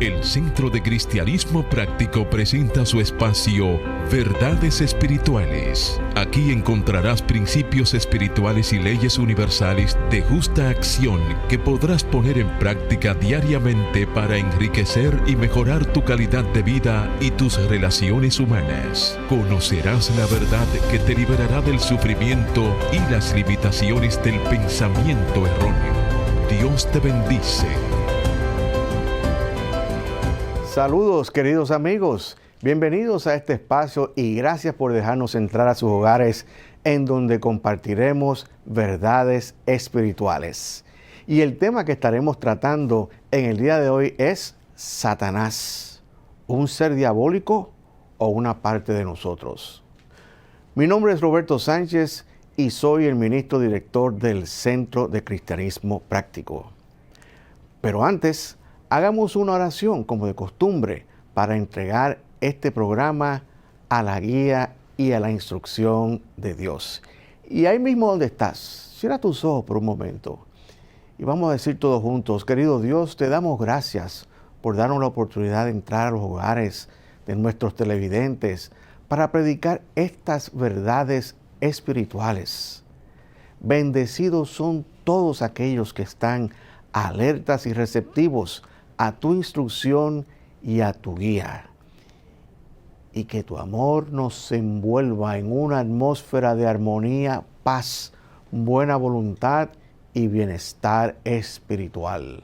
El Centro de Cristianismo Práctico presenta su espacio Verdades Espirituales. Aquí encontrarás principios espirituales y leyes universales de justa acción que podrás poner en práctica diariamente para enriquecer y mejorar tu calidad de vida y tus relaciones humanas. Conocerás la verdad que te liberará del sufrimiento y las limitaciones del pensamiento erróneo. Dios te bendice. Saludos, queridos amigos. Bienvenidos a este espacio y gracias por dejarnos entrar a sus hogares en donde compartiremos verdades espirituales. Y el tema que estaremos tratando en el día de hoy es Satanás, ¿un ser diabólico o una parte de nosotros? Mi nombre es Roberto Sánchez y soy el ministro director del Centro de Cristianismo Práctico. Pero antes, hagamos una oración como de costumbre para entregar este programa a la guía y a la instrucción de Dios. Y ahí mismo donde estás, cierra tus ojos por un momento y vamos a decir todos juntos: querido Dios, te damos gracias por darnos la oportunidad de entrar a los hogares de nuestros televidentes para predicar estas verdades espirituales. Bendecidos son todos aquellos que están alertas y receptivos a tu instrucción y a tu guía. Y que tu amor nos envuelva en una atmósfera de armonía, paz, buena voluntad y bienestar espiritual.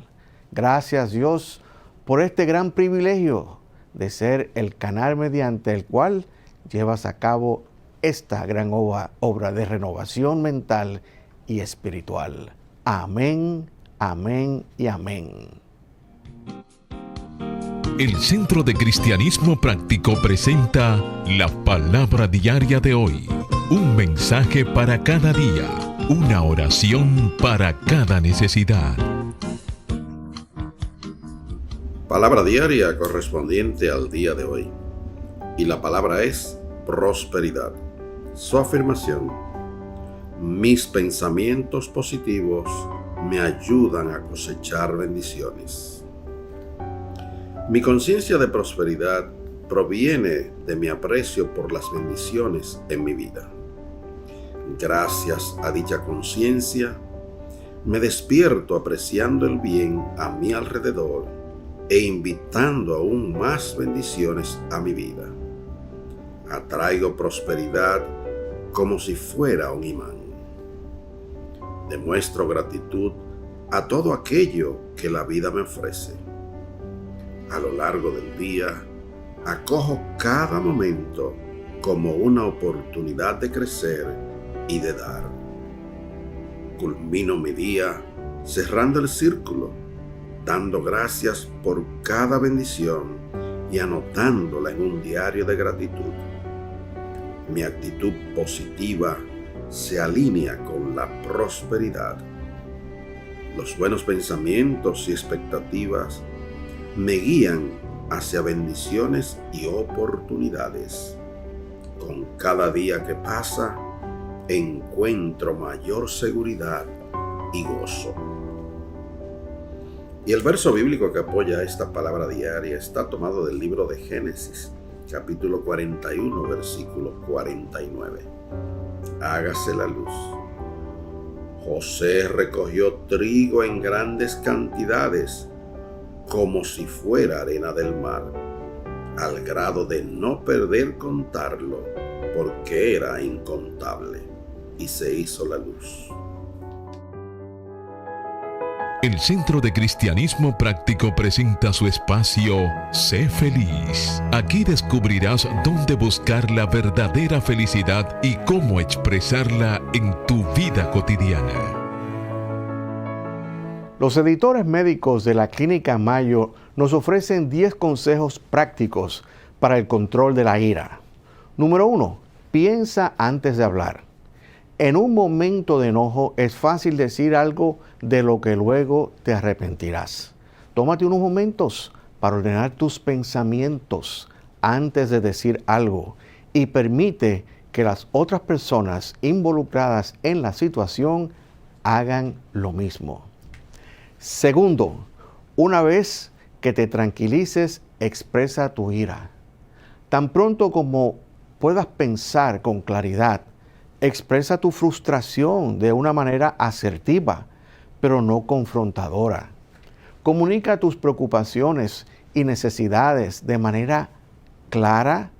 Gracias, Dios, por este gran privilegio de ser el canal mediante el cual llevas a cabo esta gran obra de renovación mental y espiritual. Amén, amén y amén. El Centro de Cristianismo Práctico presenta la palabra diaria de hoy. Un mensaje para cada día. Una oración para cada necesidad. Palabra diaria correspondiente al día de hoy. Y la palabra es prosperidad. Su afirmación: mis pensamientos positivos me ayudan a cosechar bendiciones. Mi conciencia de prosperidad proviene de mi aprecio por las bendiciones en mi vida. Gracias a dicha conciencia, me despierto apreciando el bien a mi alrededor e invitando aún más bendiciones a mi vida. Atraigo prosperidad como si fuera un imán. Demuestro gratitud a todo aquello que la vida me ofrece. A lo largo del día, acojo cada momento como una oportunidad de crecer y de dar. Culmino mi día cerrando el círculo, dando gracias por cada bendición y anotándola en un diario de gratitud. Mi actitud positiva se alinea con la prosperidad. Los buenos pensamientos y expectativas me guían hacia bendiciones y oportunidades. Con cada día que pasa, encuentro mayor seguridad y gozo. Y el verso bíblico que apoya esta palabra diaria está tomado del libro de Génesis, capítulo 41, versículo 49. Hágase la luz. José recogió trigo en grandes cantidades, como si fuera arena del mar, al grado de no perder contarlo, porque era incontable, y se hizo la luz. El Centro de Cristianismo Práctico presenta su espacio Sé Feliz. Aquí descubrirás dónde buscar la verdadera felicidad y cómo expresarla en tu vida cotidiana. Los editores médicos de la Clínica Mayo nos ofrecen 10 consejos prácticos para el control de la ira. Número 1. Piensa antes de hablar. En un momento de enojo es fácil decir algo de lo que luego te arrepentirás. Tómate unos momentos para ordenar tus pensamientos antes de decir algo y permite que las otras personas involucradas en la situación hagan lo mismo. Segundo, una vez que te tranquilices, expresa tu ira. Tan pronto como puedas pensar con claridad, expresa tu frustración de una manera asertiva, pero no confrontadora. Comunica tus preocupaciones y necesidades de manera clara,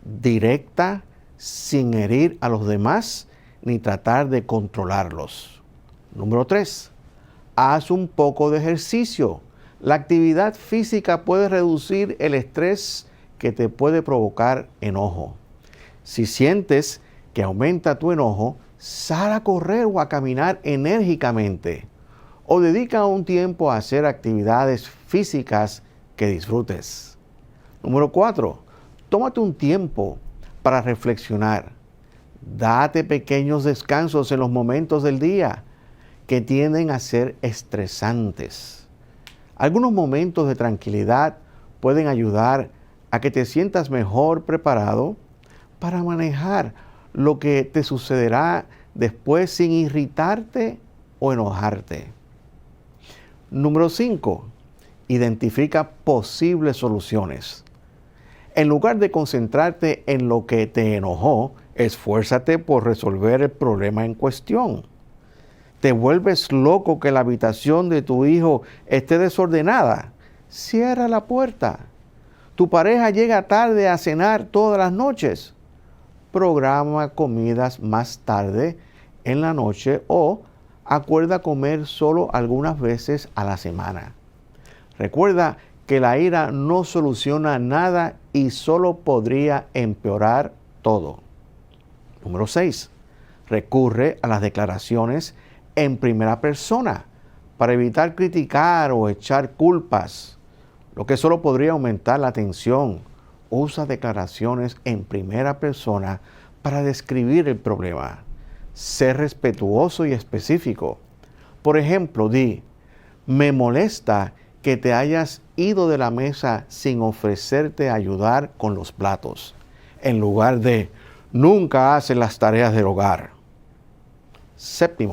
directa, sin herir a los demás ni tratar de controlarlos. Número 3. Haz un poco de ejercicio. La actividad física puede reducir el estrés que te puede provocar enojo. Si sientes que aumenta tu enojo, sal a correr o a caminar enérgicamente o dedica un tiempo a hacer actividades físicas que disfrutes. Número 4. Tómate un tiempo para reflexionar. Date pequeños descansos en los momentos del día que tienden a ser estresantes. Algunos momentos de tranquilidad pueden ayudar a que te sientas mejor preparado para manejar lo que te sucederá después sin irritarte o enojarte. Número 5. Identifica posibles soluciones. En lugar de concentrarte en lo que te enojó, esfuérzate por resolver el problema en cuestión. ¿Te vuelves loco que la habitación de tu hijo esté desordenada? Cierra la puerta. ¿Tu pareja llega tarde a cenar todas las noches? Programa comidas más tarde en la noche o acuerda comer solo algunas veces a la semana. Recuerda que la ira no soluciona nada y solo podría empeorar todo. Número 6. Recurre a las declaraciones en primera persona para evitar criticar o echar culpas, lo que solo podría aumentar la tensión. Usa declaraciones en primera persona para describir el problema. Sé respetuoso y específico. Por ejemplo, di: me molesta que te hayas ido de la mesa sin ofrecerte ayudar con los platos, en lugar de nunca haces las tareas del hogar. 7.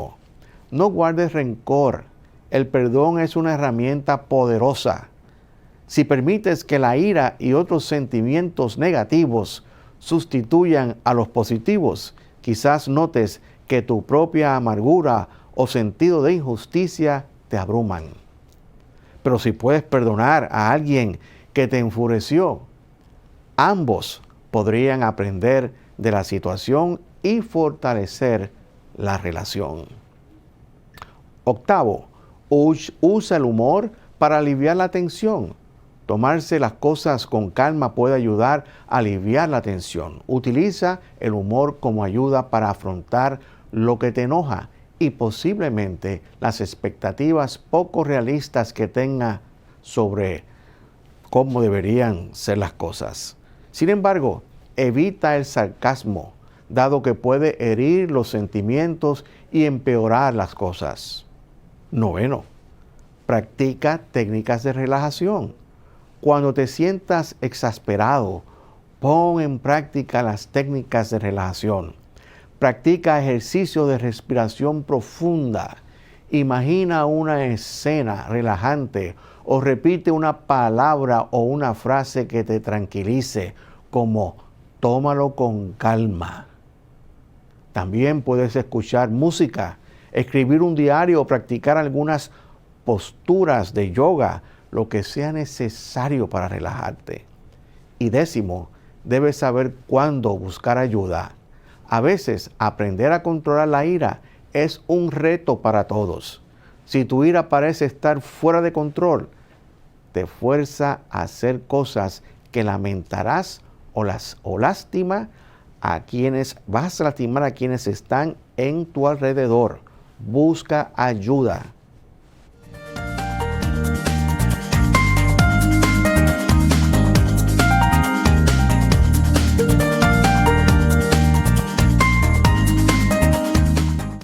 No guardes rencor. El perdón es una herramienta poderosa. Si permites que la ira y otros sentimientos negativos sustituyan a los positivos, quizás notes que tu propia amargura o sentido de injusticia te abruman. Pero si puedes perdonar a alguien que te enfureció, ambos podrían aprender de la situación y fortalecer la relación. 8. Usa el humor para aliviar la tensión. Tomarse las cosas con calma puede ayudar a aliviar la tensión. Utiliza el humor como ayuda para afrontar lo que te enoja y posiblemente las expectativas poco realistas que tenga sobre cómo deberían ser las cosas. Sin embargo, evita el sarcasmo, dado que puede herir los sentimientos y empeorar las cosas. 9. Practica técnicas de relajación. Cuando te sientas exasperado, pon en práctica las técnicas de relajación. Practica ejercicio de respiración profunda. Imagina una escena relajante o repite una palabra o una frase que te tranquilice, como tómalo con calma. También puedes escuchar música, escribir un diario o practicar algunas posturas de yoga, lo que sea necesario para relajarte. Y 10, debes saber cuándo buscar ayuda. A veces, aprender a controlar la ira es un reto para todos. Si tu ira parece estar fuera de control, te fuerza a hacer cosas que lamentarás vas a lastimar a quienes están en tu alrededor. Busca ayuda.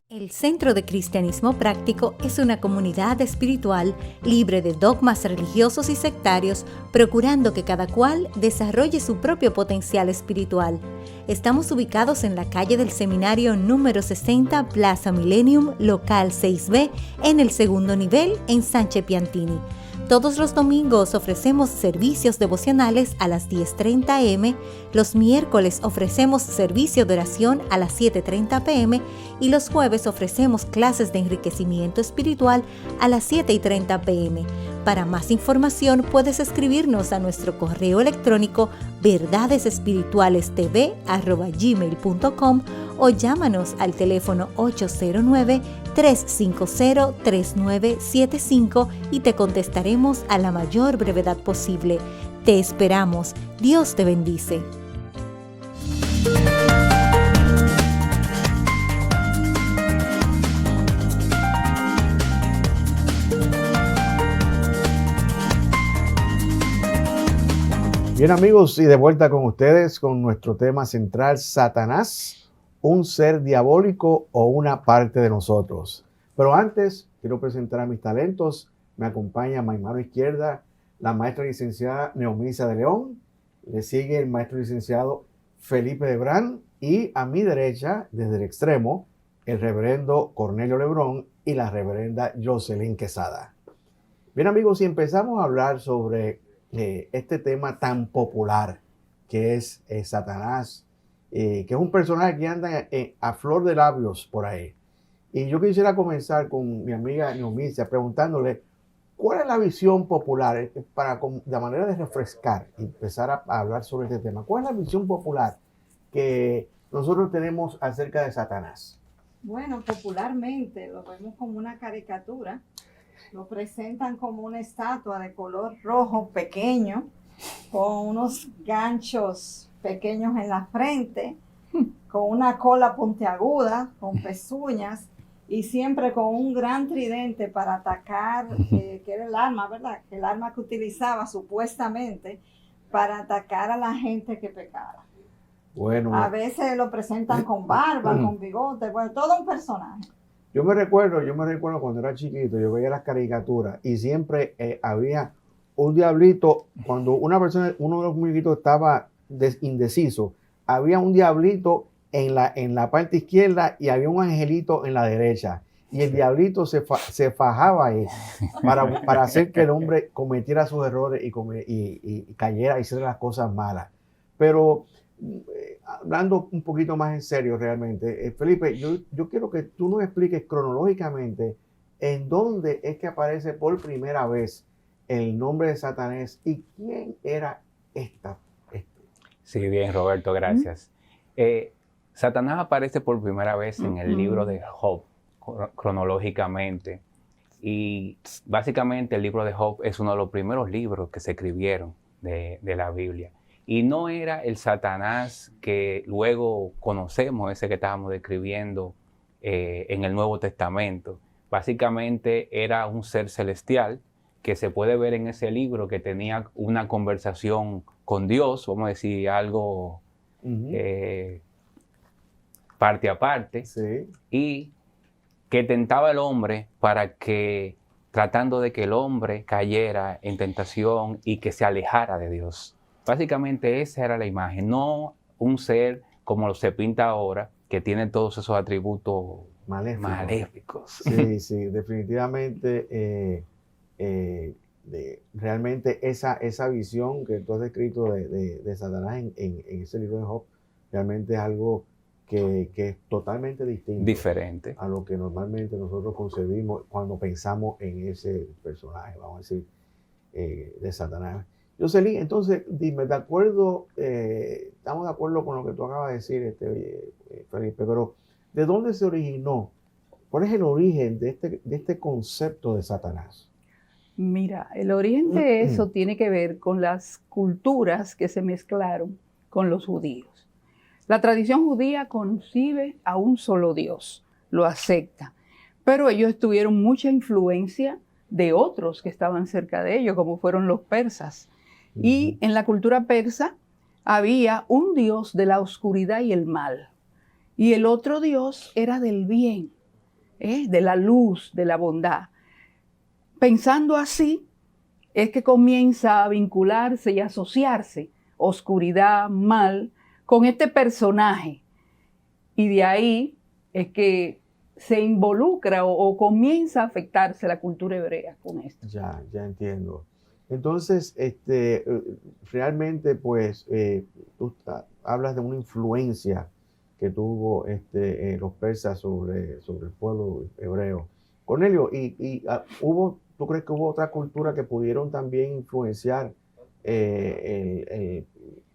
El Centro de Cristianismo Práctico es una comunidad espiritual libre de dogmas religiosos y sectarios, procurando que cada cual desarrolle su propio potencial espiritual. Estamos ubicados en la calle del Seminario número 60, Plaza Millennium, local 6B, en el segundo nivel, en Sánchez Piantini. Todos los domingos ofrecemos servicios devocionales a las 10:30 a.m., los miércoles ofrecemos servicio de oración a las 7:30 p.m. y los jueves ofrecemos clases de enriquecimiento espiritual a las 7:30 p.m. Para más información puedes escribirnos a nuestro correo electrónico verdadesespiritualestv@gmail.com o llámanos al teléfono 809-350-3975 y te contestaremos a la mayor brevedad posible. Te esperamos. Dios te bendice. Bien amigos, y de vuelta con ustedes con nuestro tema central, Satanás, un ser diabólico o una parte de nosotros. Pero antes, quiero presentar a mis talentos. Me acompaña a mi mano izquierda la maestra licenciada Neomisa de León, le sigue el maestro licenciado Felipe Lebrán y a mi derecha, desde el extremo, el reverendo Cornelio Lebrón y la reverenda Jocelyn Quesada. Bien amigos, y empezamos a hablar sobre este tema tan popular que es Satanás, que es un personaje que anda a flor de labios por ahí. Y yo quisiera comenzar con mi amiga Neomisa preguntándole cuál es la visión popular, para de manera de refrescar y empezar a hablar sobre este tema. ¿Cuál es la visión popular que nosotros tenemos acerca de Satanás? Bueno, popularmente lo vemos como una caricatura. Lo presentan como una estatua de color rojo pequeño, con unos ganchos pequeños en la frente, con una cola puntiaguda, con pezuñas y siempre con un gran tridente para atacar, que era el arma, ¿verdad? El arma que utilizaba supuestamente para atacar a la gente que pecaba. Bueno, a veces lo presentan con barba, con bigote, bueno, todo un personaje. Yo me recuerdo cuando era chiquito, yo veía las caricaturas y siempre había un diablito. Cuando uno de los muñequitos estaba indeciso, había un diablito en la parte izquierda y había un angelito en la derecha. Y el diablito se fajaba ahí para hacer que el hombre cometiera sus errores y cayera y hiciera las cosas malas. Pero hablando un poquito más en serio realmente, Felipe, yo quiero que tú nos expliques cronológicamente en dónde es que aparece por primera vez el nombre de Satanás y quién era esta. Sí, bien, Roberto, gracias. Satanás aparece por primera vez en el libro de Job, cronológicamente. Y básicamente el libro de Job es uno de los primeros libros que se escribieron de la Biblia. Y no era el Satanás que luego conocemos, ese que estábamos describiendo en el Nuevo Testamento. Básicamente era un ser celestial que se puede ver en ese libro que tenía una conversación con Dios, vamos a decir algo parte a parte, sí. Y que tentaba al hombre para que, tratando de que el hombre cayera en tentación y que se alejara de Dios. Básicamente esa era la imagen, no un ser como se pinta ahora, que tiene todos esos atributos maléficos. Sí, sí, definitivamente, realmente esa visión que tú has descrito de Satanás en ese libro de Job, realmente es algo que es totalmente distinto. Diferente. A lo que normalmente nosotros concebimos cuando pensamos en ese personaje, vamos a decir, de Satanás. Jocelyn, entonces, dime, estamos de acuerdo con lo que tú acabas de decir, Felipe, pero ¿de dónde se originó? ¿Cuál es el origen de este concepto de Satanás? Mira, el origen de eso tiene que ver con las culturas que se mezclaron con los judíos. La tradición judía concibe a un solo Dios, lo acepta, pero ellos tuvieron mucha influencia de otros que estaban cerca de ellos, como fueron los persas. Y en la cultura persa había un dios de la oscuridad y el mal, y el otro dios era del bien. de la luz, de la bondad. Pensando así, es que comienza a vincularse y asociarse oscuridad, mal, con este personaje. Y de ahí es que se involucra o comienza a afectarse la cultura hebrea con esto. Ya entiendo. Entonces, realmente, pues, tú hablas de una influencia que tuvo los persas sobre el pueblo hebreo. Cornelio, ¿tú crees que hubo otra cultura que pudieron también influenciar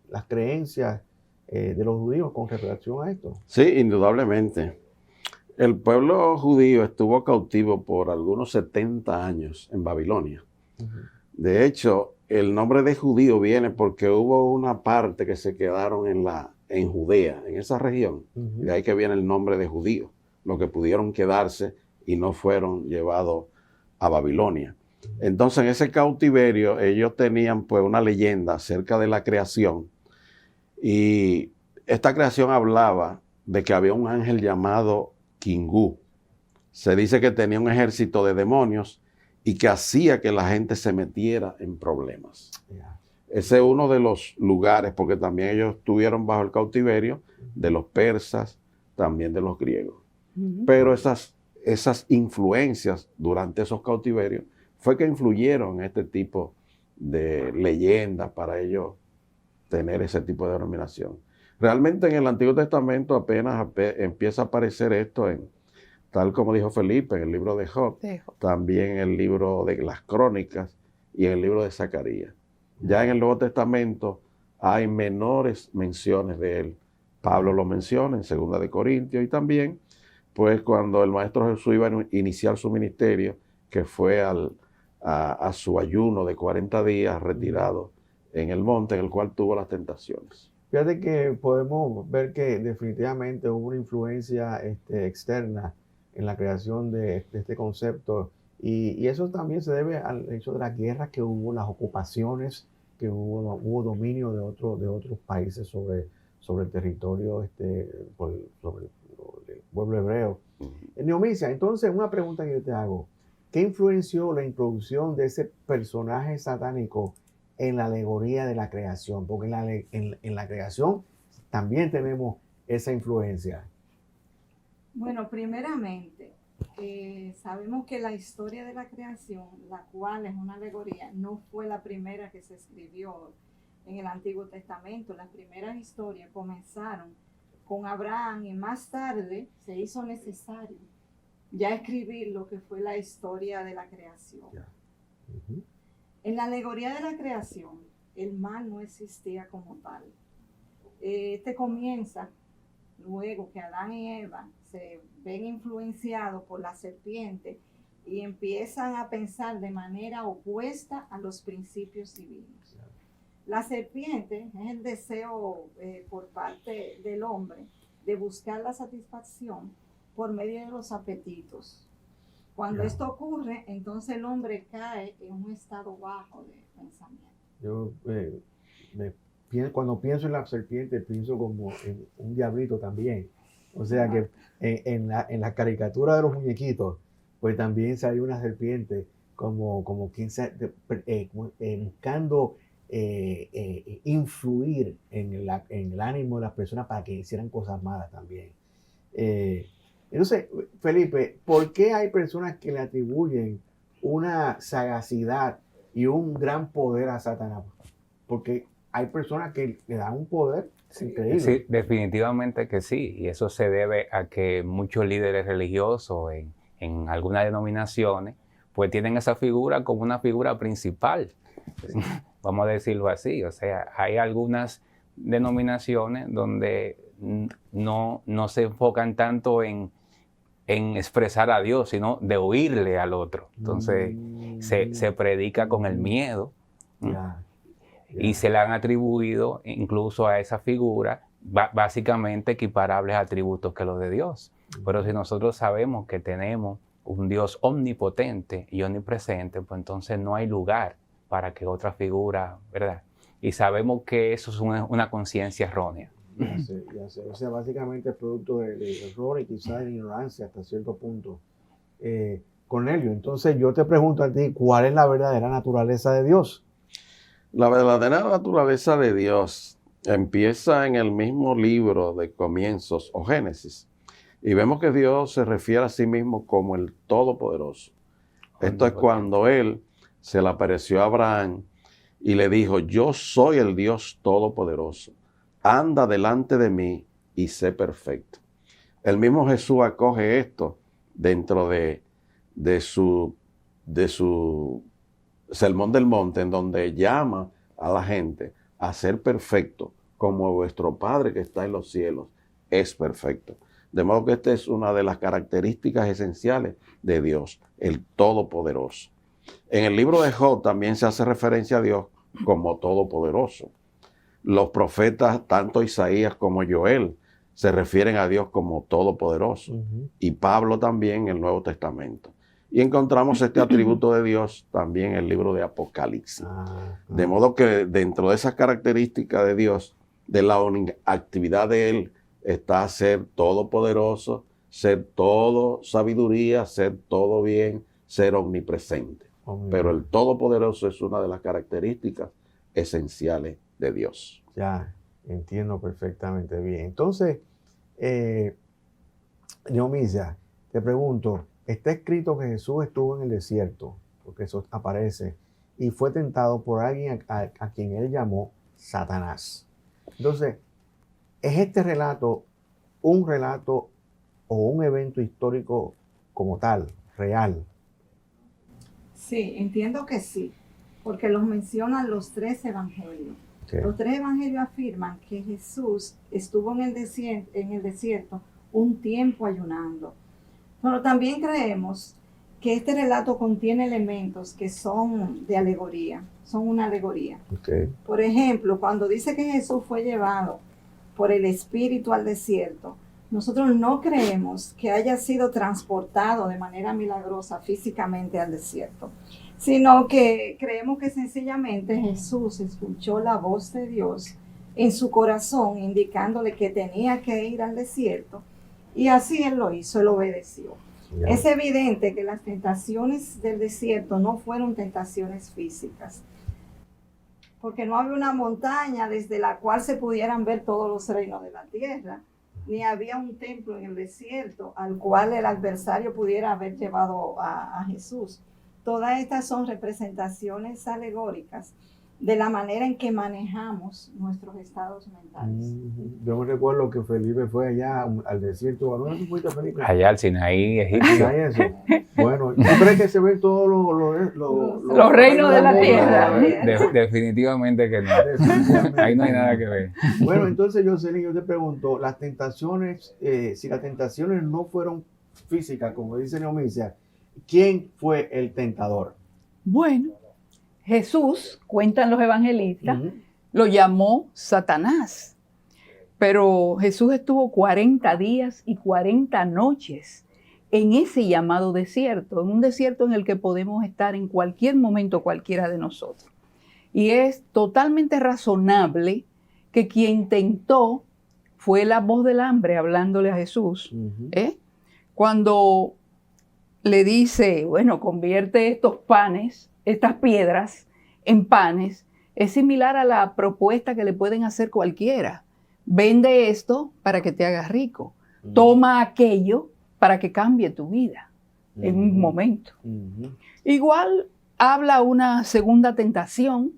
las creencias de los judíos con relación a esto? Sí, indudablemente. El pueblo judío estuvo cautivo por algunos 70 años en Babilonia. De hecho, el nombre de judío viene porque hubo una parte que se quedaron en Judea, en esa región. De ahí que viene el nombre de judío, los que pudieron quedarse y no fueron llevados a Babilonia. Entonces, en ese cautiverio, ellos tenían pues una leyenda acerca de la creación. Y esta creación hablaba de que había un ángel llamado Kingu. Se dice que tenía un ejército de demonios y que hacía que la gente se metiera en problemas. Ese es uno de los lugares, porque también ellos estuvieron bajo el cautiverio de los persas, también de los griegos. Pero esas influencias durante esos cautiverios fue que influyeron en este tipo de leyendas para ellos tener ese tipo de denominación. Realmente en el Antiguo Testamento apenas empieza a aparecer esto, tal como dijo Felipe, en el libro de Job, también en el libro de las Crónicas y en el libro de Zacarías. Ya en el Nuevo Testamento hay menores menciones de él. Pablo lo menciona en 2 de Corintios y también, pues cuando el Maestro Jesús iba a iniciar su ministerio, que fue a su ayuno de 40 días retirado en el monte, en el cual tuvo las tentaciones. Fíjate que podemos ver que definitivamente hubo una influencia externa en la creación de este concepto y eso también se debe al hecho de las guerras que hubo, las ocupaciones que hubo dominio de otros países sobre el territorio, sobre el pueblo hebreo. Neomicia, entonces una pregunta que yo te hago, ¿qué influenció la introducción de ese personaje satánico en la alegoría de la creación? Porque en la creación también tenemos esa influencia. Bueno, primeramente, sabemos que la historia de la creación, la cual es una alegoría, no fue la primera que se escribió en el Antiguo Testamento. Las primeras historias comenzaron con Abraham y más tarde se hizo necesario ya escribir lo que fue la historia de la creación. En la alegoría de la creación, el mal no existía como tal. Comienza luego que Adán y Eva se ven influenciados por la serpiente y empiezan a pensar de manera opuesta a los principios divinos. La serpiente es el deseo por parte del hombre de buscar la satisfacción por medio de los apetitos. Cuando esto ocurre, entonces el hombre cae en un estado bajo de pensamiento. Yo cuando pienso en la serpiente, pienso como en un diablito también. O sea que en la caricatura de los muñequitos, pues también salió una serpiente como quien buscando influir en el ánimo de las personas para que hicieran cosas malas también. Entonces, Felipe, ¿por qué hay personas que le atribuyen una sagacidad y un gran poder a Satanás? Porque hay personas que le dan un poder increíble. Sí, definitivamente que sí. Y eso se debe a que muchos líderes religiosos en algunas denominaciones pues tienen esa figura como una figura principal. Vamos a decirlo así. O sea, hay algunas denominaciones donde no se enfocan tanto en expresar a Dios, sino de oírle al otro. Entonces, se predica con el miedo. Y se le han atribuido incluso a esa figura básicamente equiparables atributos que los de Dios. Pero si nosotros sabemos que tenemos un Dios omnipotente y omnipresente, pues entonces no hay lugar para que otra figura, ¿verdad? Y sabemos que eso es una conciencia errónea. Ya sé. O sea, básicamente es producto de error y quizás de ignorancia hasta cierto punto. Cornelio, entonces yo te pregunto a ti, ¿cuál es la verdadera naturaleza de Dios? La verdadera naturaleza de Dios empieza en el mismo libro de Comienzos o Génesis. Y vemos que Dios se refiere a sí mismo como el Todopoderoso. Esto es cuando Él se le apareció a Abraham y le dijo, yo soy el Dios Todopoderoso. Anda delante de mí y sé perfecto. El mismo Jesús acoge esto dentro de su Sermón del Monte, en donde llama a la gente a ser perfecto, como vuestro Padre que está en los cielos es perfecto. De modo que esta es una de las características esenciales de Dios, el Todopoderoso. En el libro de Job también se hace referencia a Dios como Todopoderoso. Los profetas, tanto Isaías como Joel, se refieren a Dios como Todopoderoso. Y Pablo también en el Nuevo Testamento. Y encontramos este atributo de Dios también en el libro de Apocalipsis. De modo que dentro de esas características de Dios, de la actividad de Él, está ser todopoderoso, ser todo sabiduría, ser todo bien, ser omnipresente. Pero el Todopoderoso es una de las características esenciales de Dios. Ya, entiendo perfectamente bien. Entonces, Neomisia, te pregunto, está escrito que Jesús estuvo en el desierto, porque eso aparece, y fue tentado por alguien a quien él llamó Satanás. Entonces, ¿es este relato un relato o un evento histórico como tal, real? Sí, entiendo que sí, porque los mencionan los 3 evangelios. Okay. Los 3 evangelios afirman que Jesús estuvo en el desierto un tiempo ayunando. Pero también creemos que este relato contiene elementos que son de alegoría, son una alegoría. Okay. Por ejemplo, cuando dice que Jesús fue llevado por el Espíritu al desierto, nosotros no creemos que haya sido transportado de manera milagrosa físicamente al desierto, sino que creemos que sencillamente Jesús escuchó la voz de Dios en su corazón, indicándole que tenía que ir al desierto, y así Él lo hizo, Él obedeció. Ya. Es evidente que las tentaciones del desierto no fueron tentaciones físicas, porque no había una montaña desde la cual se pudieran ver todos los reinos de la tierra, ni había un templo en el desierto al cual el adversario pudiera haber llevado a Jesús. Todas estas son representaciones alegóricas de la manera en que manejamos nuestros estados mentales. Yo me recuerdo que Felipe fue allá al desierto. ¿A dónde tú fuiste, Felipe? Allá al Sinaí, Egipcio. Eso. Bueno, ¿tú crees que se ven todos los reinos de la tierra? Definitivamente que no. Ahí no hay nada que ver. Bueno, entonces yo te pregunto, las tentaciones, si las tentaciones no fueron físicas, como dice Neomisia, ¿quién fue el tentador? Bueno, Jesús, cuentan los evangelistas, lo llamó Satanás. Pero Jesús estuvo 40 días y 40 noches en ese llamado desierto, en un desierto en el que podemos estar en cualquier momento cualquiera de nosotros. Y es totalmente razonable que quien tentó fue la voz del hambre hablándole a Jesús. Cuando le dice, bueno, convierte estos panes, estas piedras en panes, es similar a la propuesta que le pueden hacer cualquiera. Vende esto para que te hagas rico. Toma aquello para que cambie tu vida en un momento. Igual habla una segunda tentación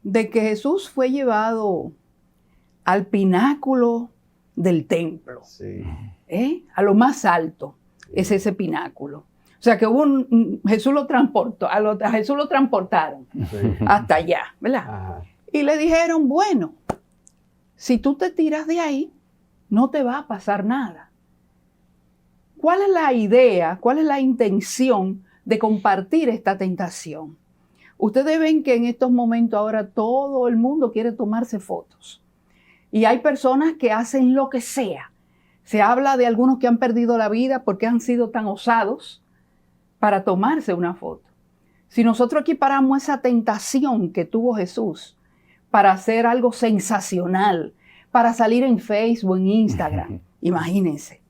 de que Jesús fue llevado al pináculo del templo, a lo más alto, es ese pináculo. O sea que Jesús lo transportó, a Jesús lo transportaron hasta allá, ¿verdad? Ajá. Y le dijeron, bueno, si tú te tiras de ahí, no te va a pasar nada. ¿Cuál es la idea, cuál es la intención de compartir esta tentación? Ustedes ven que en estos momentos ahora todo el mundo quiere tomarse fotos. Y hay personas que hacen lo que sea. Se habla de algunos que han perdido la vida porque han sido tan osados para tomarse una foto. Si nosotros equiparamos esa tentación que tuvo Jesús para hacer algo sensacional, para salir en Facebook, en Instagram, imagínense,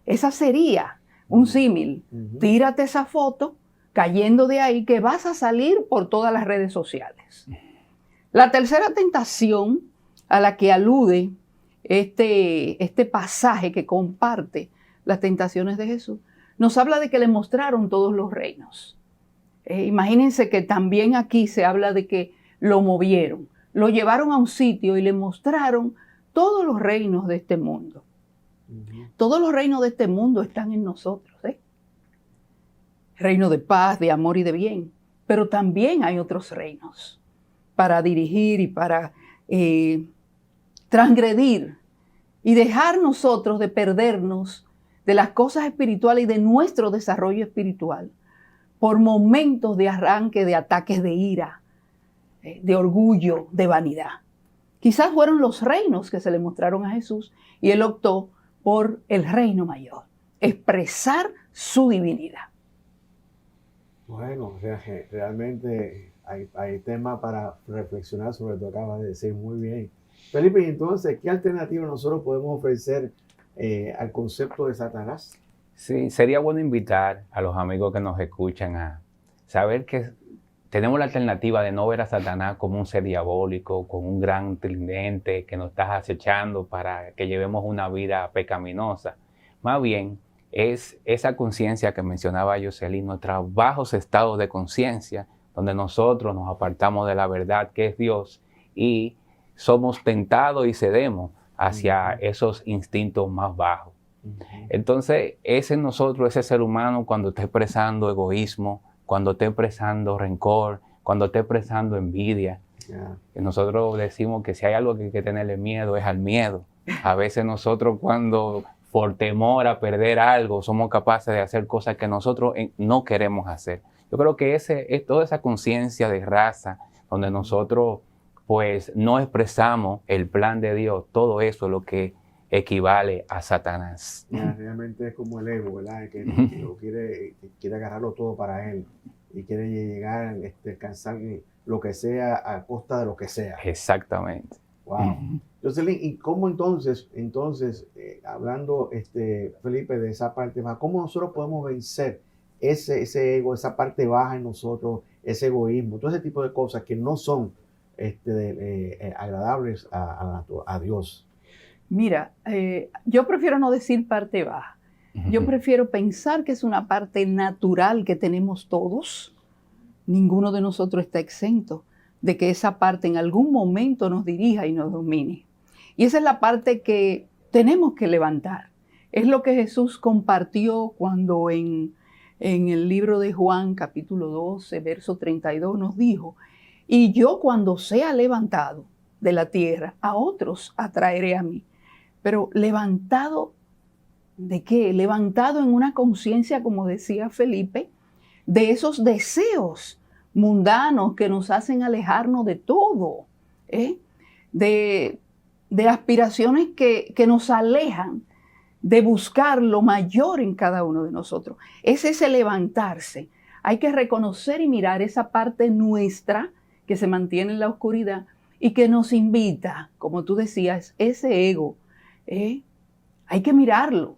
esa sería Un símil, tírate esa foto cayendo de ahí que vas a salir por todas las redes sociales. La tercera tentación a la que alude este pasaje que comparte las tentaciones de Jesús, nos habla de que le mostraron todos los reinos. Imagínense que también aquí se habla de que lo movieron, lo llevaron a un sitio y le mostraron todos los reinos de este mundo. Todos los reinos de este mundo están en nosotros, reino de paz, de amor y de bien. Pero también hay otros reinos para dirigir y para transgredir y dejar nosotros de perdernos de las cosas espirituales y de nuestro desarrollo espiritual por momentos de arranque, de ataques de ira, de orgullo, de vanidad. Quizás fueron los reinos que se le mostraron a Jesús y él optó por el reino mayor, expresar su divinidad. Bueno, realmente hay tema para reflexionar sobre lo que acabas de decir muy bien. Felipe, y entonces, ¿qué alternativa nosotros podemos ofrecer al concepto de Satanás? Sí, sería bueno invitar a los amigos que nos escuchan a saber que tenemos la alternativa de no ver a Satanás como un ser diabólico, como un gran tridente que nos está acechando para que llevemos una vida pecaminosa. Más bien, es esa conciencia que mencionaba Jocelyn, nuestros bajos estados de conciencia, donde nosotros nos apartamos de la verdad que es Dios y somos tentados y cedemos hacia esos instintos más bajos. Entonces, ese en nosotros, ese ser humano, cuando esté expresando egoísmo, cuando esté expresando rencor, cuando esté expresando envidia, nosotros decimos que si hay algo que hay que tenerle miedo es al miedo. A veces nosotros cuando por temor a perder algo somos capaces de hacer cosas que nosotros no queremos hacer. Yo creo que es toda esa conciencia de raza donde nosotros pues no expresamos el plan de Dios, todo eso es lo que equivale a Satanás. Realmente es como el ego, ¿verdad? Que quiere agarrarlo todo para él y quiere llegar a alcanzar lo que sea a costa de lo que sea. Exactamente. Wow. Jocelyn, ¿y cómo entonces hablando, Felipe, de esa parte baja, cómo nosotros podemos vencer ese ego, esa parte baja en nosotros, ese egoísmo, todo ese tipo de cosas que no son agradables a Dios? Mira, yo prefiero no decir parte baja. Yo prefiero pensar que es una parte natural que tenemos todos. Ninguno de nosotros está exento de que esa parte en algún momento nos dirija y nos domine. Y esa es la parte que tenemos que levantar. Es lo que Jesús compartió cuando en el libro de Juan, capítulo 12, verso 32, nos dijo: y yo cuando sea levantado de la tierra, a otros atraeré a mí. Pero levantado, ¿de qué? Levantado en una conciencia, como decía Felipe, de esos deseos mundanos que nos hacen alejarnos de todo, de aspiraciones que nos alejan de buscar lo mayor en cada uno de nosotros. Es ese levantarse. Hay que reconocer y mirar esa parte nuestra que se mantiene en la oscuridad y que nos invita, como tú decías, ese ego. Hay que mirarlo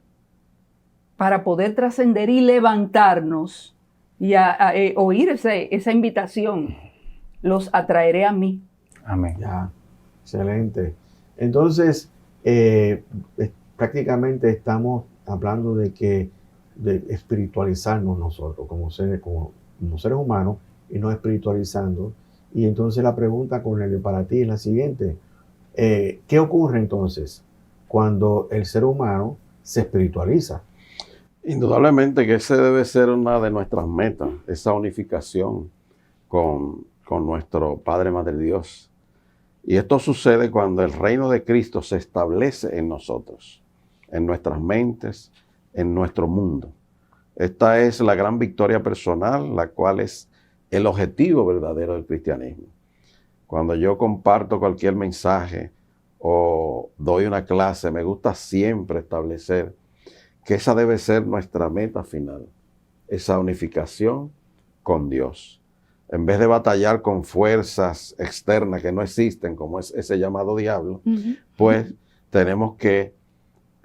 para poder trascender y levantarnos y oír esa invitación. Los atraeré a mí. Amén. Ya, excelente. Entonces, prácticamente estamos hablando de espiritualizarnos nosotros como seres humanos y no espiritualizando. Y entonces la pregunta, Cornelio, para ti es la siguiente. ¿Qué ocurre entonces cuando el ser humano se espiritualiza? Indudablemente que esa debe ser una de nuestras metas, esa unificación con nuestro Padre, Madre Dios. Y esto sucede cuando el reino de Cristo se establece en nosotros, en nuestras mentes, en nuestro mundo. Esta es la gran victoria personal, la cual es el objetivo verdadero del cristianismo. Cuando yo comparto cualquier mensaje o doy una clase, me gusta siempre establecer que esa debe ser nuestra meta final, esa unificación con Dios. En vez de batallar con fuerzas externas que no existen, como es ese llamado diablo, pues tenemos que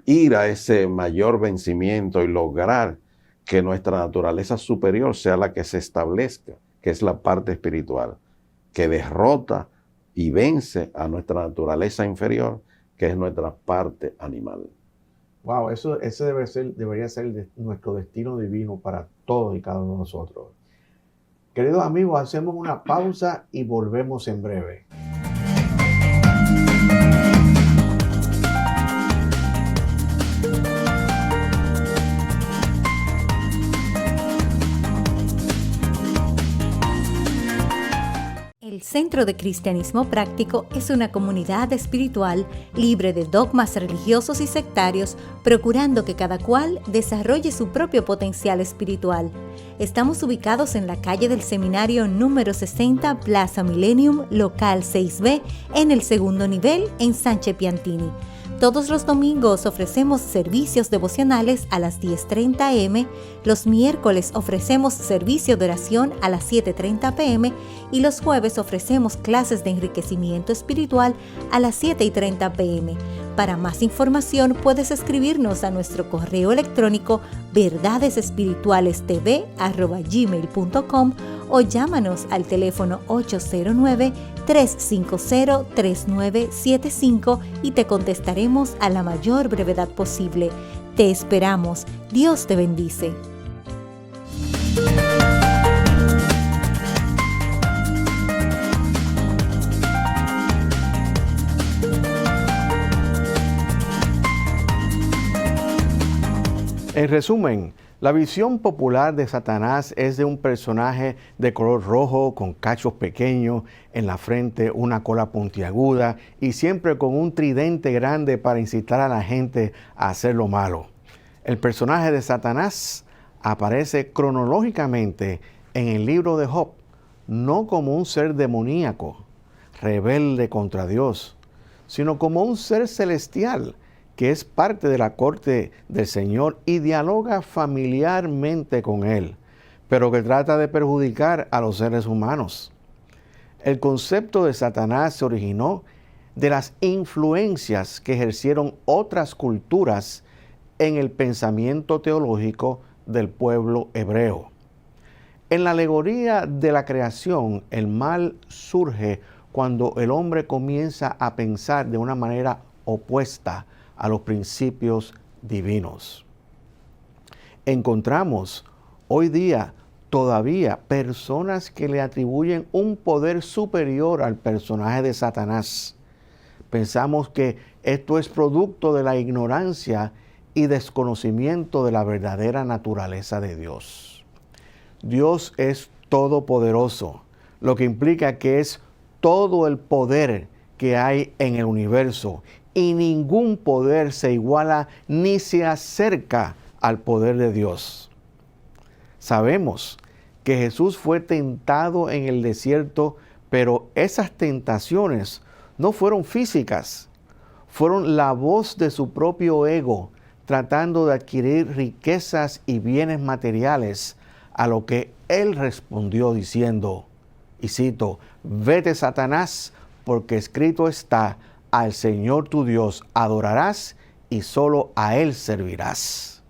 ir a ese mayor vencimiento y lograr que nuestra naturaleza superior sea la que se establezca, que es la parte espiritual, que derrota y vence a nuestra naturaleza inferior, que es nuestra parte animal. Wow, ese debería ser nuestro destino divino para todos y cada uno de nosotros. Queridos amigos, hacemos una pausa y volvemos en breve. El Centro de Cristianismo Práctico es una comunidad espiritual libre de dogmas religiosos y sectarios, procurando que cada cual desarrolle su propio potencial espiritual. Estamos ubicados en la calle del Seminario número 60, Plaza Millennium, local 6B, en el segundo nivel, en Sánchez Piantini. Todos los domingos ofrecemos servicios devocionales a las 10:30 a.m., los miércoles ofrecemos servicio de oración a las 7:30 p.m. y los jueves ofrecemos clases de enriquecimiento espiritual a las 7:30 p.m. Para más información puedes escribirnos a nuestro correo electrónico verdadesespiritualestv@gmail.com o llámanos al teléfono 809-350-3975 y te contestaremos a la mayor brevedad posible. Te esperamos. Dios te bendice. En resumen, la visión popular de Satanás es de un personaje de color rojo con cachos pequeños, en la frente una cola puntiaguda y siempre con un tridente grande para incitar a la gente a hacer lo malo. El personaje de Satanás aparece cronológicamente en el libro de Job, no como un ser demoníaco, rebelde contra Dios, sino como un ser celestial que es parte de la corte del Señor y dialoga familiarmente con Él, pero que trata de perjudicar a los seres humanos. El concepto de Satanás se originó de las influencias que ejercieron otras culturas en el pensamiento teológico del pueblo hebreo. En la alegoría de la creación, el mal surge cuando el hombre comienza a pensar de una manera opuesta a los principios divinos. Encontramos hoy día todavía personas que le atribuyen un poder superior al personaje de Satanás. Pensamos que esto es producto de la ignorancia y desconocimiento de la verdadera naturaleza de Dios. Dios es todopoderoso, lo que implica que es todo el poder que hay en el universo, y ningún poder se iguala ni se acerca al poder de Dios. Sabemos que Jesús fue tentado en el desierto, pero esas tentaciones no fueron físicas, fueron la voz de su propio ego tratando de adquirir riquezas y bienes materiales, a lo que él respondió diciendo, y cito, «Vete, Satanás, porque escrito está, al Señor tu Dios adorarás y solo a Él servirás».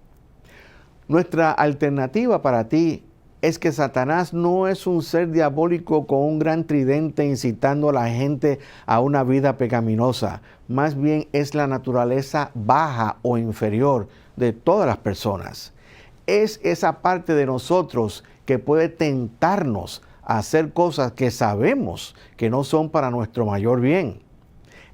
Nuestra alternativa para ti es que Satanás no es un ser diabólico con un gran tridente incitando a la gente a una vida pecaminosa. Más bien es la naturaleza baja o inferior de todas las personas. Es esa parte de nosotros que puede tentarnos a hacer cosas que sabemos que no son para nuestro mayor bien.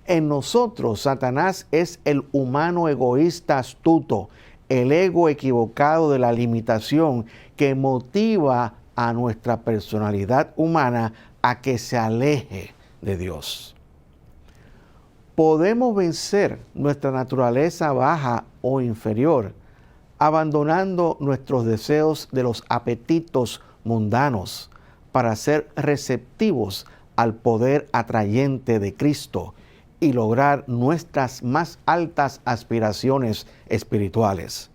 En nosotros, Satanás es el humano egoísta astuto, el ego equivocado de la limitación que motiva a nuestra personalidad humana a que se aleje de Dios. Podemos vencer nuestra naturaleza baja o inferior abandonando nuestros deseos de los apetitos mundanos para ser receptivos al poder atrayente de Cristo y lograr nuestras más altas aspiraciones espirituales.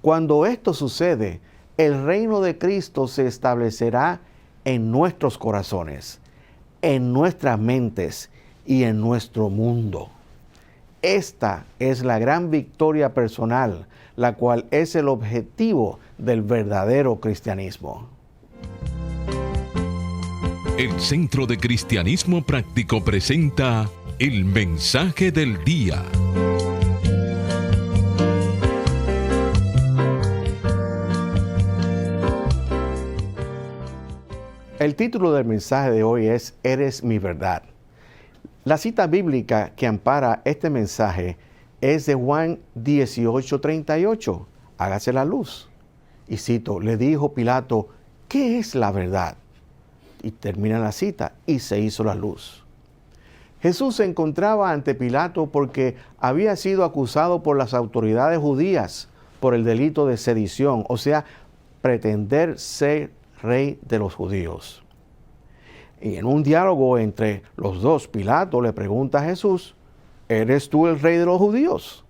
Cuando esto sucede, el reino de Cristo se establecerá en nuestros corazones, en nuestras mentes y en nuestro mundo. Esta es la gran victoria personal, la cual es el objetivo del verdadero cristianismo. El Centro de Cristianismo Práctico presenta el mensaje del día. El título del mensaje de hoy es Eres mi verdad. La cita bíblica que ampara este mensaje es de Juan 18:38. Hágase la luz. Y cito, le dijo Pilato, ¿qué es la verdad? Y termina la cita, y se hizo la luz. Jesús se encontraba ante Pilato porque había sido acusado por las autoridades judías por el delito de sedición, o sea, pretender ser rey de los judíos. Y en un diálogo entre los dos, Pilato le pregunta a Jesús, ¿eres tú el rey de los judíos?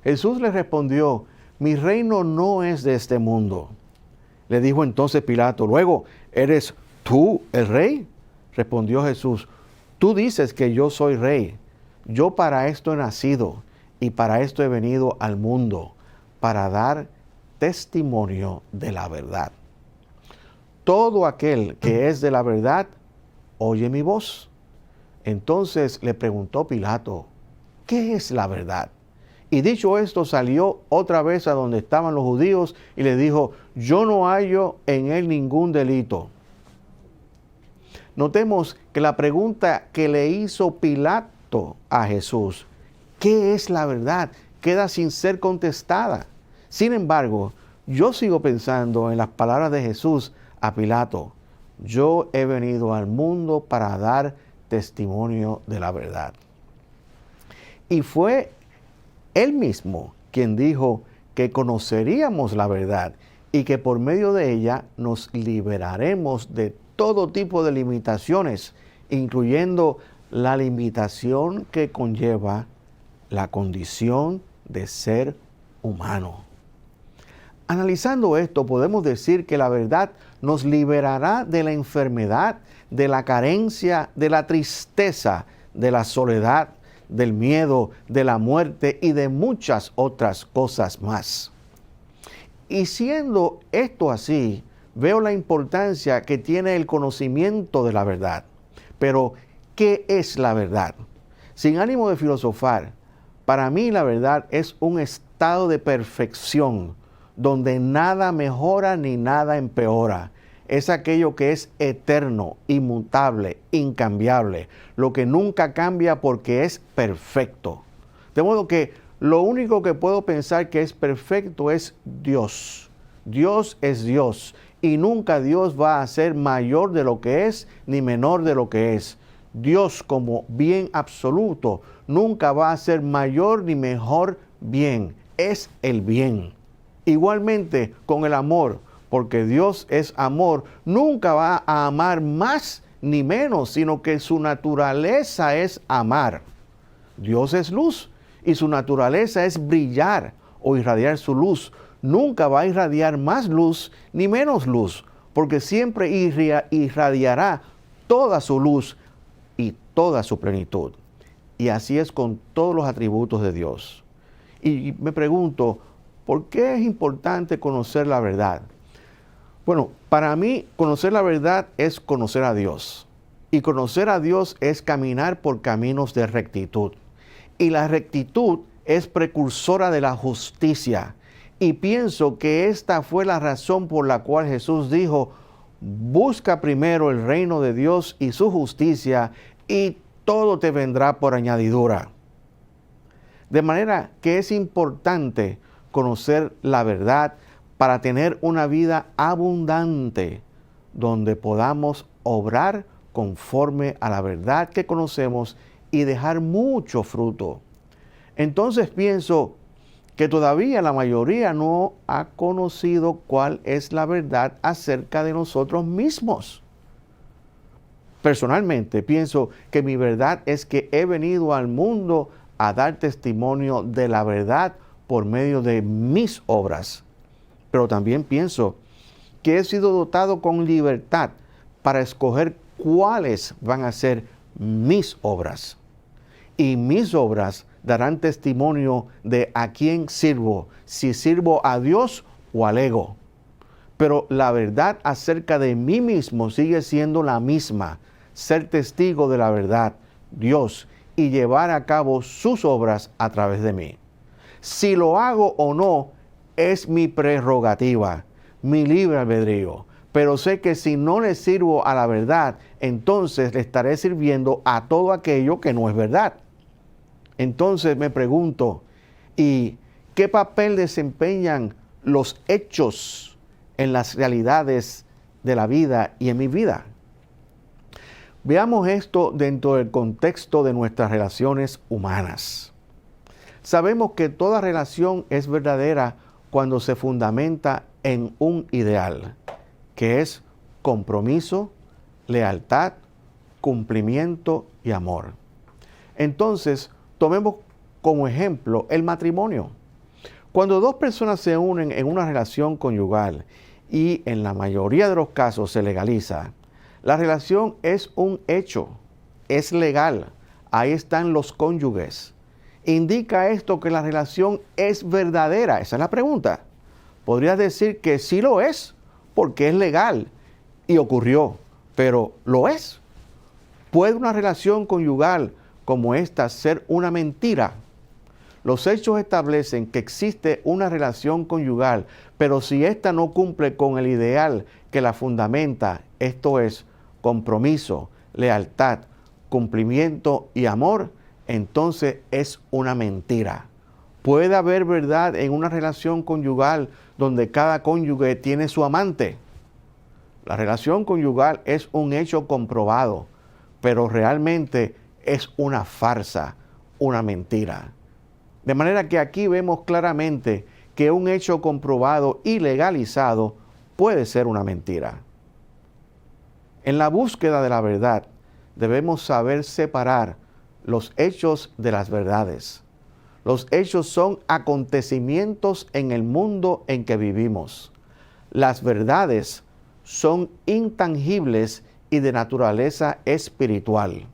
Jesús le respondió, mi reino no es de este mundo. Le dijo entonces Pilato, luego, ¿eres tú el rey? Respondió Jesús, tú dices que yo soy rey. Yo para esto he nacido y para esto he venido al mundo, para dar testimonio de la verdad. Todo aquel que es de la verdad, oye mi voz. Entonces le preguntó Pilato, ¿qué es la verdad? Y dicho esto, salió otra vez a donde estaban los judíos y le dijo, yo no hallo en él ningún delito. Notemos que la pregunta que le hizo Pilato a Jesús, ¿qué es la verdad?, queda sin ser contestada. Sin embargo, yo sigo pensando en las palabras de Jesús a Pilato, yo he venido al mundo para dar testimonio de la verdad. Y fue él mismo quien dijo que conoceríamos la verdad y que por medio de ella nos liberaremos de todo tipo de limitaciones, incluyendo la limitación que conlleva la condición de ser humano. Analizando esto, podemos decir que la verdad nos liberará de la enfermedad, de la carencia, de la tristeza, de la soledad, del miedo, de la muerte y de muchas otras cosas más. Y siendo esto así, veo la importancia que tiene el conocimiento de la verdad. Pero, ¿qué es la verdad? Sin ánimo de filosofar, para mí la verdad es un estado de perfección, donde nada mejora ni nada empeora. Es aquello que es eterno, inmutable, incambiable, lo que nunca cambia porque es perfecto. De modo que lo único que puedo pensar que es perfecto es Dios. Dios es Dios y nunca Dios va a ser mayor de lo que es ni menor de lo que es. Dios como bien absoluto nunca va a ser mayor ni mejor bien, es el bien. Igualmente con el amor, porque Dios es amor, nunca va a amar más ni menos, sino que su naturaleza es amar. Dios es luz y su naturaleza es brillar o irradiar su luz. Nunca va a irradiar más luz ni menos luz, porque siempre irradiará toda su luz y toda su plenitud. Y así es con todos los atributos de Dios. Y me pregunto, ¿por qué es importante conocer la verdad? Bueno, para mí conocer la verdad es conocer a Dios. Y conocer a Dios es caminar por caminos de rectitud. Y la rectitud es precursora de la justicia. Y pienso que esta fue la razón por la cual Jesús dijo, busca primero el reino de Dios y su justicia, y todo te vendrá por añadidura. De manera que es importante conocer la verdad para tener una vida abundante, donde podamos obrar conforme a la verdad que conocemos y dejar mucho fruto. Entonces pienso que todavía la mayoría no ha conocido cuál es la verdad acerca de nosotros mismos. Personalmente pienso que mi verdad es que he venido al mundo a dar testimonio de la verdad por medio de mis obras. Pero también pienso que he sido dotado con libertad para escoger cuáles van a ser mis obras. Y mis obras darán testimonio de a quién sirvo, si sirvo a Dios o al ego. Pero la verdad acerca de mí mismo sigue siendo la misma, ser testigo de la verdad, Dios, y llevar a cabo sus obras a través de mí. Si lo hago o no, es mi prerrogativa, mi libre albedrío. Pero sé que si no le sirvo a la verdad, entonces le estaré sirviendo a todo aquello que no es verdad. Entonces me pregunto, ¿y qué papel desempeñan los hechos en las realidades de la vida y en mi vida? Veamos esto dentro del contexto de nuestras relaciones humanas. Sabemos que toda relación es verdadera cuando se fundamenta en un ideal, que es compromiso, lealtad, cumplimiento y amor. Entonces, tomemos como ejemplo el matrimonio. Cuando dos personas se unen en una relación conyugal y en la mayoría de los casos se legaliza, la relación es un hecho, es legal. Ahí están los cónyuges. ¿Indica esto que la relación es verdadera? Esa es la pregunta. Podrías decir que sí lo es, porque es legal y ocurrió, pero ¿lo es? ¿Puede una relación conyugal como esta ser una mentira? Los hechos establecen que existe una relación conyugal, pero si ésta no cumple con el ideal que la fundamenta, esto es, compromiso, lealtad, cumplimiento y amor, entonces es una mentira. ¿Puede haber verdad en una relación conyugal donde cada cónyuge tiene su amante? La relación conyugal es un hecho comprobado, pero realmente es una farsa, una mentira. De manera que aquí vemos claramente que un hecho comprobado y legalizado puede ser una mentira. En la búsqueda de la verdad, debemos saber separar los hechos de las verdades. Los hechos son acontecimientos en el mundo en que vivimos. Las verdades son intangibles y de naturaleza espiritual.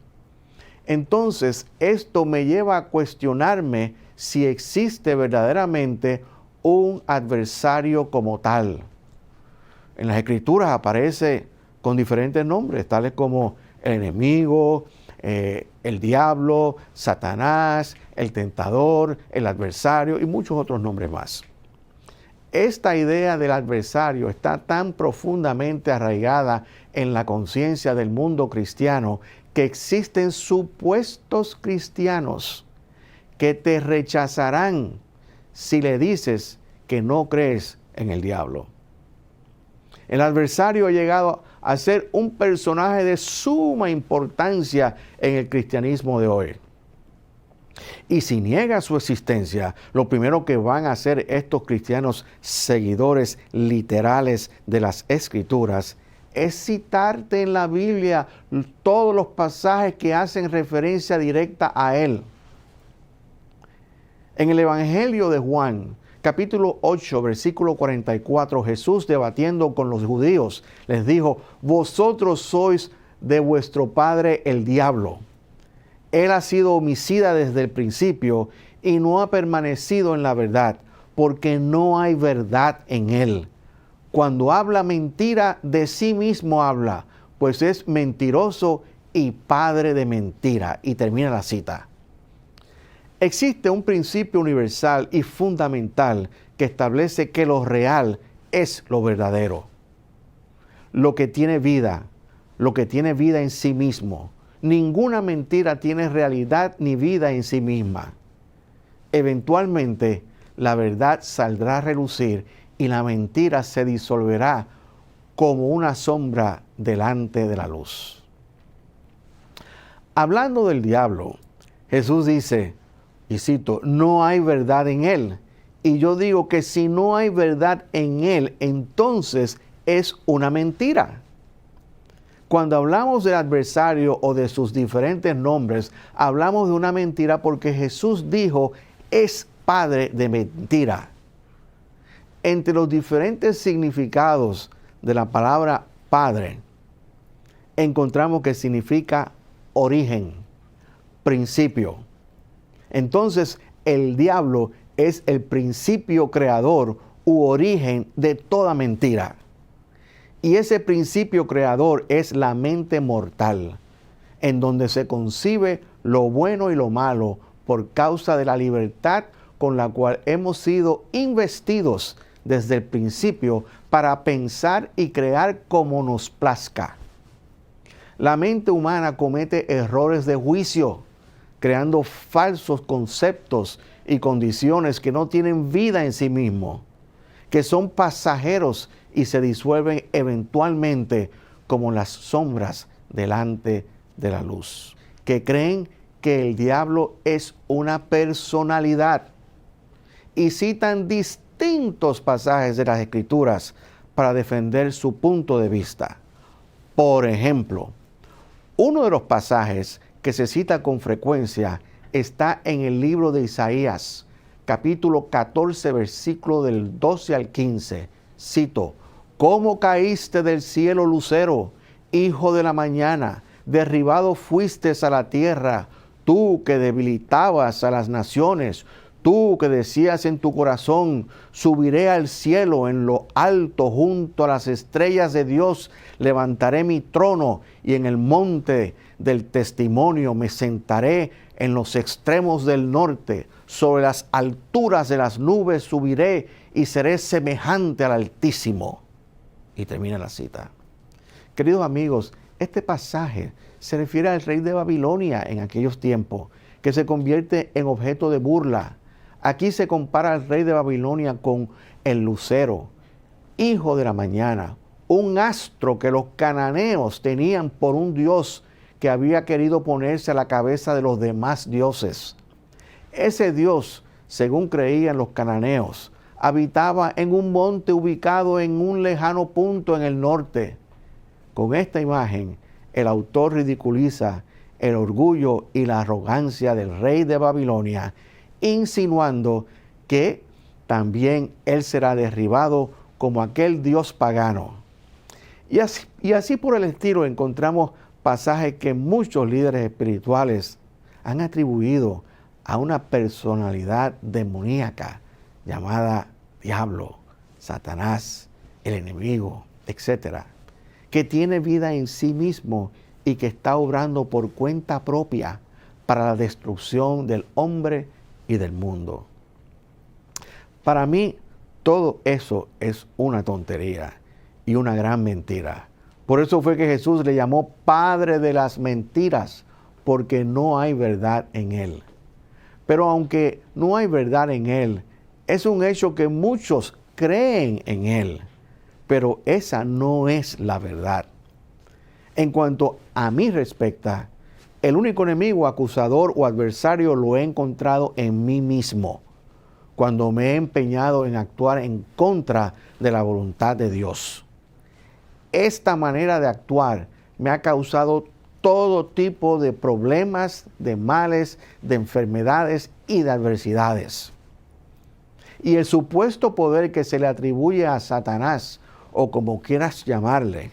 Entonces, esto me lleva a cuestionarme si existe verdaderamente un adversario como tal. En las Escrituras aparece con diferentes nombres, tales como el enemigo, el diablo, Satanás, el tentador, el adversario y muchos otros nombres más. Esta idea del adversario está tan profundamente arraigada en la conciencia del mundo cristiano que existen supuestos cristianos que te rechazarán si le dices que no crees en el diablo. El adversario ha llegado a ser un personaje de suma importancia en el cristianismo de hoy. Y si niega su existencia, lo primero que van a hacer estos cristianos seguidores literales de las Escrituras es citarte en la Biblia todos los pasajes que hacen referencia directa a él. En el Evangelio de Juan, capítulo 8, versículo 44, Jesús, debatiendo con los judíos, les dijo: vosotros sois de vuestro padre el diablo. Él ha sido homicida desde el principio y no ha permanecido en la verdad, porque no hay verdad en él. Cuando habla mentira, de sí mismo habla, pues es mentiroso y padre de mentira. Y termina la cita. Existe un principio universal y fundamental que establece que lo real es lo verdadero. Lo que tiene vida en sí mismo. Ninguna mentira tiene realidad ni vida en sí misma. Eventualmente, la verdad saldrá a relucir y la mentira se disolverá como una sombra delante de la luz. Hablando del diablo, Jesús dice, y cito, no hay verdad en él. Y yo digo que si no hay verdad en él, entonces es una mentira. Cuando hablamos del adversario o de sus diferentes nombres, hablamos de una mentira porque Jesús dijo, es padre de mentira. Entre los diferentes significados de la palabra padre, encontramos que significa origen, principio. Entonces, el diablo es el principio creador u origen de toda mentira. Y ese principio creador es la mente mortal, en donde se concibe lo bueno y lo malo por causa de la libertad con la cual hemos sido investidos desde el principio para pensar y crear como nos plazca. La mente humana comete errores de juicio, creando falsos conceptos y condiciones que no tienen vida en sí mismos, que son pasajeros y se disuelven eventualmente como las sombras delante de la luz, que creen que el diablo es una personalidad y citan distintos pasajes de las Escrituras para defender su punto de vista. Por ejemplo, uno de los pasajes que se cita con frecuencia está en el libro de Isaías, capítulo 14, versículo del 12 al 15. Cito: ¿Cómo caíste del cielo, lucero, hijo de la mañana? Derribado fuiste a la tierra, tú que debilitabas a las naciones, tú que decías en tu corazón: subiré al cielo, en lo alto junto a las estrellas de Dios levantaré mi trono, y en el monte del testimonio me sentaré en los extremos del norte, sobre las alturas de las nubes subiré y seré semejante al Altísimo. Y termina la cita. Queridos amigos, este pasaje se refiere al rey de Babilonia en aquellos tiempos, que se convierte en objeto de burla. Aquí se compara al rey de Babilonia con el lucero, hijo de la mañana, un astro que los cananeos tenían por un dios que había querido ponerse a la cabeza de los demás dioses. Ese dios, según creían los cananeos, habitaba en un monte ubicado en un lejano punto en el norte. Con esta imagen, el autor ridiculiza el orgullo y la arrogancia del rey de Babilonia, insinuando que también él será derribado como aquel dios pagano. Y así por el estilo encontramos pasajes que muchos líderes espirituales han atribuido a una personalidad demoníaca llamada Diablo, Satanás, el enemigo, etc., que tiene vida en sí mismo y que está obrando por cuenta propia para la destrucción del hombre y del mundo. Para mí, todo eso es una tontería y una gran mentira. Por eso fue que Jesús le llamó padre de las mentiras, porque no hay verdad en él. Pero aunque no hay verdad en él, es un hecho que muchos creen en él, pero esa no es la verdad. En cuanto a mí respecta, el único enemigo, acusador o adversario lo he encontrado en mí mismo, cuando me he empeñado en actuar en contra de la voluntad de Dios. Esta manera de actuar me ha causado todo tipo de problemas, de males, de enfermedades y de adversidades. Y el supuesto poder que se le atribuye a Satanás, o como quieras llamarle,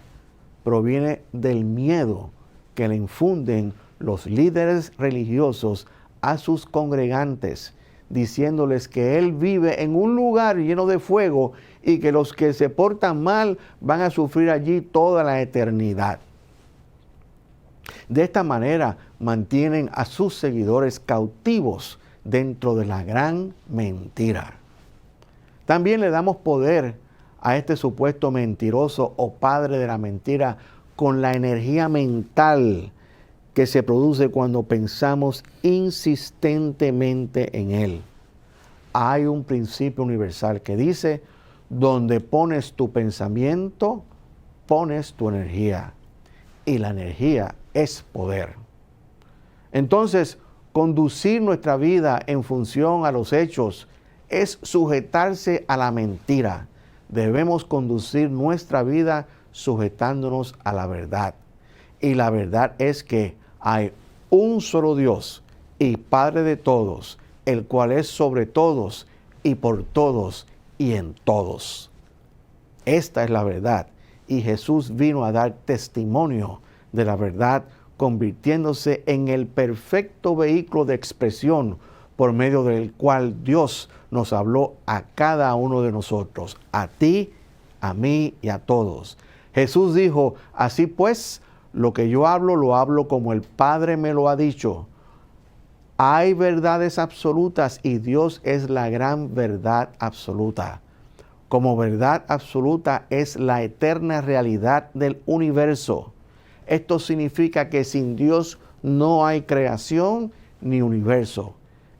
proviene del miedo que le infunden los líderes religiosos a sus congregantes, diciéndoles que él vive en un lugar lleno de fuego y que los que se portan mal van a sufrir allí toda la eternidad. De esta manera mantienen a sus seguidores cautivos dentro de la gran mentira. También le damos poder a este supuesto mentiroso o padre de la mentira con la energía mental que se produce cuando pensamos insistentemente en él. Hay un principio universal que dice: donde pones tu pensamiento, pones tu energía. Y la energía es poder. Entonces, conducir nuestra vida en función a los hechos es sujetarse a la mentira. Debemos conducir nuestra vida sujetándonos a la verdad. Y la verdad es que hay un solo Dios y Padre de todos, el cual es sobre todos y por todos y en todos. Esta es la verdad, y Jesús vino a dar testimonio de la verdad, convirtiéndose en el perfecto vehículo de expresión por medio del cual Dios nos habló a cada uno de nosotros, a ti, a mí y a todos. Jesús dijo, así pues, lo que yo hablo, lo hablo como el Padre me lo ha dicho. Hay verdades absolutas y Dios es la gran verdad absoluta. Como verdad absoluta es la eterna realidad del universo. Esto significa que sin Dios no hay creación ni universo.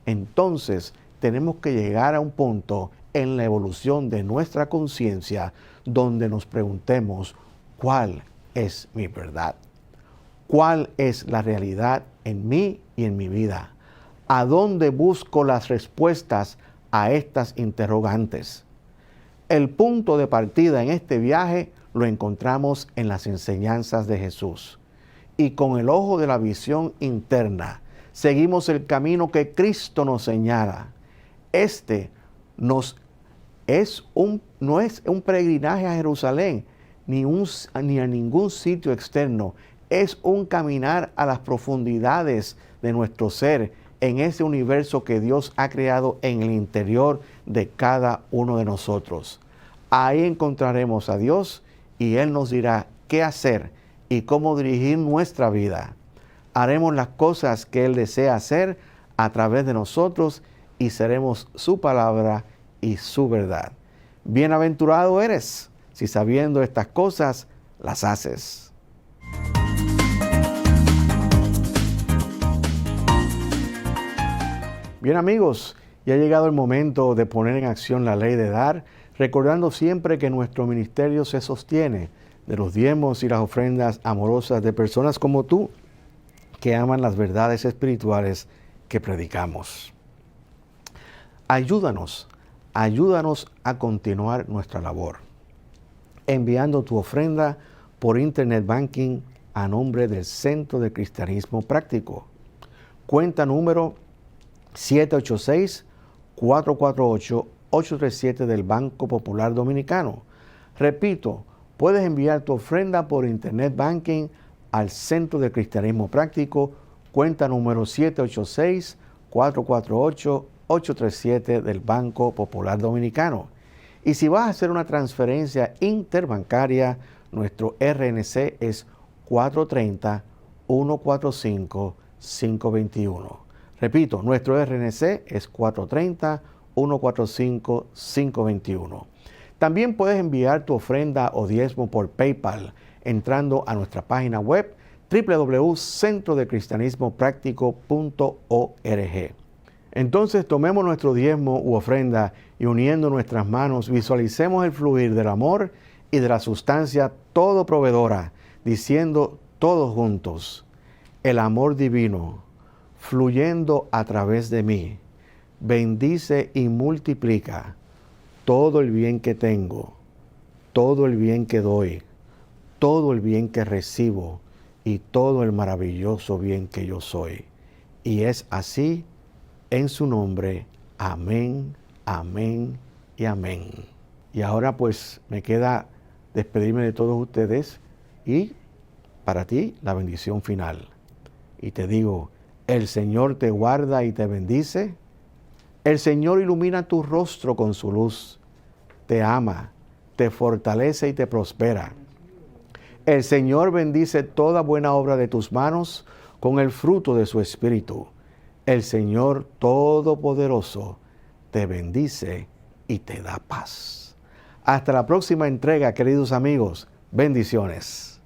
Entonces, tenemos que llegar a un punto en la evolución de nuestra conciencia donde nos preguntemos, ¿cuál es mi verdad? ¿Cuál es la realidad en mí y en mi vida? ¿A dónde busco las respuestas a estas interrogantes? El punto de partida en este viaje lo encontramos en las enseñanzas de Jesús. Y con el ojo de la visión interna, seguimos el camino que Cristo nos señala. Este no es un peregrinaje a Jerusalén, ni a ningún sitio externo. Es un caminar a las profundidades de nuestro ser, en ese universo que Dios ha creado en el interior de cada uno de nosotros. Ahí encontraremos a Dios y Él nos dirá qué hacer y cómo dirigir nuestra vida. Haremos las cosas que Él desea hacer a través de nosotros y seremos su palabra y su verdad. Bienaventurado eres si sabiendo estas cosas las haces. Bien amigos, ya ha llegado el momento de poner en acción la ley de dar, recordando siempre que nuestro ministerio se sostiene de los diezmos y las ofrendas amorosas de personas como tú, que aman las verdades espirituales que predicamos. Ayúdanos a continuar nuestra labor, enviando tu ofrenda por Internet Banking a nombre del Centro de Cristianismo Práctico. Cuenta número 786-448-837 del Banco Popular Dominicano. Repito, puedes enviar tu ofrenda por Internet Banking al Centro de Cristianismo Práctico, cuenta número 786-448-837 del Banco Popular Dominicano. Y si vas a hacer una transferencia interbancaria, nuestro RNC es 430-145-521. Repito, nuestro RNC es 430-145-521. También puedes enviar tu ofrenda o diezmo por PayPal entrando a nuestra página web www.centrodecristianismopractico.org. Entonces tomemos nuestro diezmo u ofrenda y uniendo nuestras manos visualicemos el fluir del amor y de la sustancia todo proveedora, diciendo todos juntos, el amor divino fluyendo a través de mí, bendice y multiplica todo el bien que tengo, todo el bien que doy, todo el bien que recibo y todo el maravilloso bien que yo soy. Y es así en su nombre. Amén, amén y amén. Y ahora pues me queda despedirme de todos ustedes y para ti la bendición final. Y te digo, el Señor te guarda y te bendice. El Señor ilumina tu rostro con su luz. Te ama, te fortalece y te prospera. El Señor bendice toda buena obra de tus manos con el fruto de su Espíritu. El Señor Todopoderoso te bendice y te da paz. Hasta la próxima entrega, queridos amigos. Bendiciones.